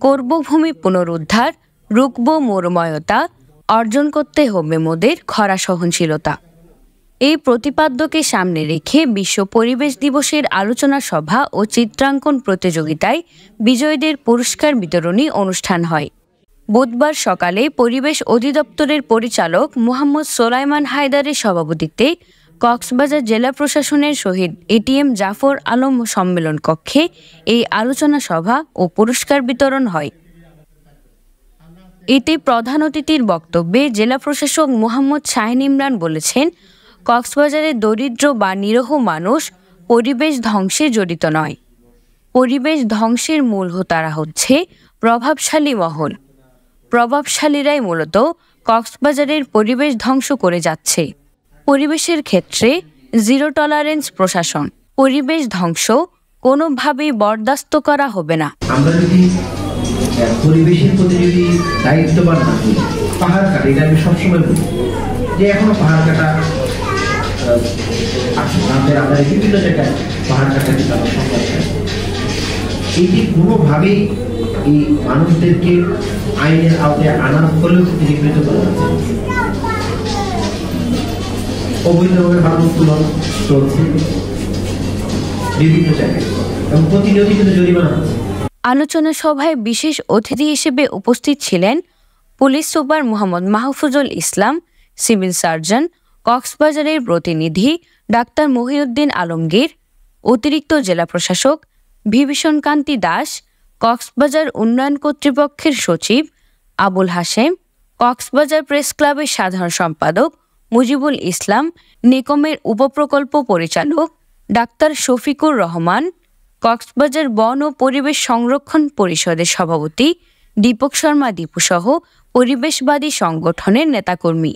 করব ভূমি পুনরুদ্ধার, রুখব মরুময়তা, অর্জন করতে হবে মোদের খরা সহনশীলতা। এই প্রতিপাদ্যকে সামনে রেখে বিশ্ব পরিবেশ দিবসের আলোচনা সভা ও চিত্রাঙ্কন প্রতিযোগিতায় বিজয়ীদের পুরস্কার বিতরণী অনুষ্ঠান হয়। বুধবার সকালে পরিবেশ অধিদপ্তরের পরিচালক মোহাম্মদ সোলাইমান হায়দারের সভাপতিত্বে কক্সবাজার জেলা প্রশাসনের শহীদ এটিএম জাফর আলম সম্মেলন কক্ষে এই আলোচনা সভা ও পুরস্কার বিতরণ হয়। এতে প্রধান অতিথির বক্তব্যে জেলা প্রশাসক মোহাম্মদ শাহিন ইমরান বলেছেন, কক্সবাজারের দরিদ্র বা নিরীহ মানুষ পরিবেশ ধ্বংসে জড়িত নয়। পরিবেশ ধ্বংসের মূল হোতারা হচ্ছে প্রভাবশালী মহল। প্রভাবশালীরাই মূলত কক্সবাজারের পরিবেশ ধ্বংস করে যাচ্ছে। পরিবেশের ক্ষেত্রে জিরো টলারেন্স প্রশাসন। পরিবেশ ধ্বংস কোনোভাবেই বরদাস্ত করা হবে না। আমরা যদি পরিবেশের প্রতি যদি দায়িত্ববান না হই, পাহাড় কাটা, এটা আমি সবসময় বলি যে এখনো পাহাড় কাটা আমাদের বিভিন্ন জায়গায় পাহাড় কাটা কিন্তু আমার সমস্যা। এটি কোনোভাবেই এই মানুষদেরকে আইনের আওতায় আনার ফলেও নিগৃহীত করা যাচ্ছে। অবৈধভাবে বালু উত্তোলন চলছে বিভিন্ন জায়গায় এবং প্রতিনিয়ত কিন্তু জরিমানা হচ্ছে। আলোচনা সভায় বিশেষ অতিথি হিসেবে উপস্থিত ছিলেন পুলিশ সুপার মোহাম্মদ মাহফুজুল ইসলাম, সিভিল সার্জন, কক্সবাজারের প্রতিনিধি ডাক্তার মহিউদ্দিন আলমগীর, অতিরিক্ত জেলা প্রশাসক বিভীষণ কান্তি দাস, কক্সবাজার উন্নয়ন কর্তৃপক্ষের সচিব আবুল হাশেম, কক্সবাজার প্রেস ক্লাবের সাধারণ সম্পাদক মুজিবুল ইসলাম, নিকমের উপপ্রকল্প পরিচালক ডাক্তার শফিকুর রহমান, কক্সবাজার বন ও পরিবেশ সংরক্ষণ পরিষদের সভাপতি দীপক শর্মা দীপুসহ পরিবেশবাদী সংগঠনের নেতাকর্মী।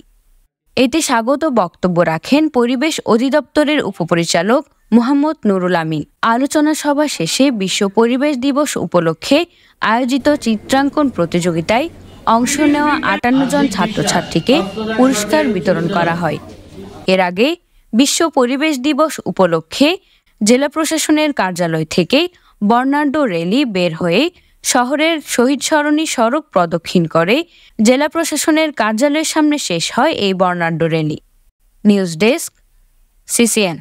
এতে স্বাগত বক্তব্য রাখেন পরিবেশ অধিদপ্তরের উপপরিচালক মোহাম্মদ নুরুল আমিন। আলোচনা সভা শেষে বিশ্ব পরিবেশ দিবস উপলক্ষে আয়োজিত চিত্রাঙ্কন প্রতিযোগিতায় অংশ নেওয়া ৫৮ জন ছাত্রছাত্রীকে পুরস্কার বিতরণ করা হয়। এর আগে বিশ্ব পরিবেশ দিবস উপলক্ষে জেলা প্রশাসনের কার্যালয় থেকে বর্ণাঢ্য র্যালি বের হয়ে শহরের শহীদ সরণি সড়ক প্রদক্ষিণ করে জেলা প্রশাসনের কার্যালয়ের সামনে শেষ হয় এই বর্ণাঢ্য র্যালি। News desk, CCN.